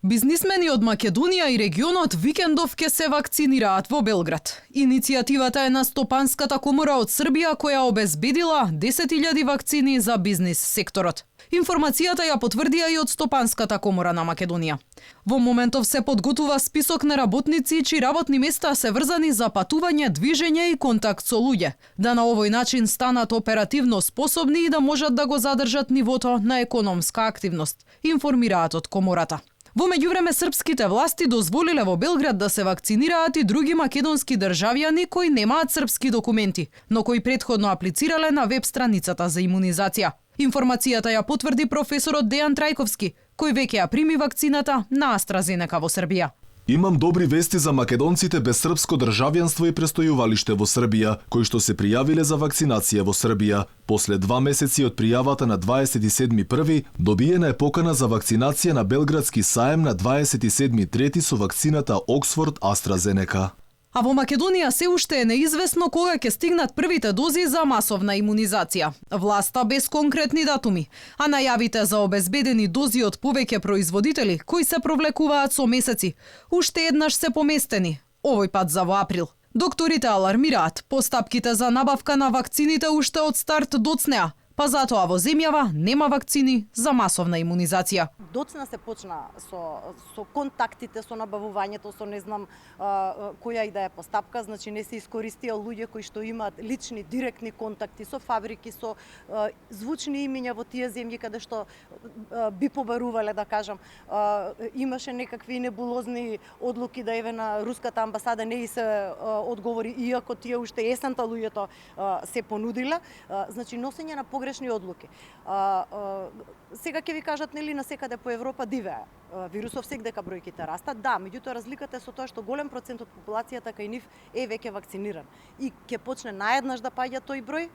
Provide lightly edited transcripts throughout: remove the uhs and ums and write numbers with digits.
Бизнисмени од Македонија и регионот викендов ќе се вакцинираат во Белград. Иницијативата е на Стопанската комора од Србија која обезбедила 10.000 вакцини за бизнис секторот. Информацијата ја потврдија и од Стопанската комора на Македонија. Во моментов се подготвува список на работници чии работни места се врзани за патување, движење и контакт со луѓе, да на овој начин станат оперативно способни и да можат да го задржат нивото на економска активност, информираат од комората. Во меѓувреме српските власти дозволиле во Белград да се вакцинираат и други македонски државјани кои немаат српски документи, но кои претходно аплицирале на веб страницата за имунизација. Информацијата ја потврди професорот Дејан Трајковски, кој веќе ја прими вакцината на AstraZeneca во Србија. Имам добри вести за македонците без српско државјанство и престојувалиште во Србија, кои што се пријавиле за вакцинација во Србија. После 2 месеци од пријавата на 27.1. добиена е покана за вакцинација на Белградски саем на 27.3. со вакцината Оксфорд AstraZeneca. А во Македонија се уште е неизвестно кога ќе стигнат првите дози за масовна имунизација. Власта без конкретни датуми, а најавите за обезбедени дози од повеќе производители кои се провлекуваат со месеци, уште еднаш се поместени, овој пат за во април. Докторите алармираат, постапките за набавка на вакцините уште од старт доцнеа, па затоа во земјава нема вакцини за масовна имунизација. Доцна се почна со контактите, со набавувањето, со не знам која и да е постапка, значи не се искористија луѓе кои што имаат лични, директни контакти со фабрики, со звучни имиња во тие земји каде што би побарувале, да кажам. Имаше некакви небулозни одлуки да еве на руската амбасада не и се одговори, иако тие уште есента луѓето се понудиле, значи носење на погрешни одлуки. Сега ќе ви кажат нели на секаде по Европа дивее. Вирусов секдека бројките растат, да, меѓутоа разликата е со тоа што голем процент од популацијата кај нив е веќе вакциниран. И ќе почне наеднаш да паѓа тој број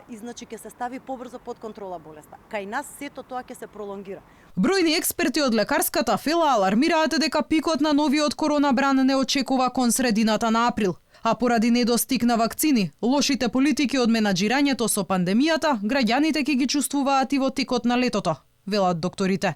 и значи ќе се стави побрзо под контрола болеста. Кај нас сето тоа ќе се пролонгира. Бројни експерти од лекарската фела алармираат дека пикот на новиот коронабран не очекува кон средината на април. А поради недостиг на вакцини, лошите политики од менаџирањето со пандемијата, граѓаните ќе ги чувствуваат и во текот на летото, велат докторите.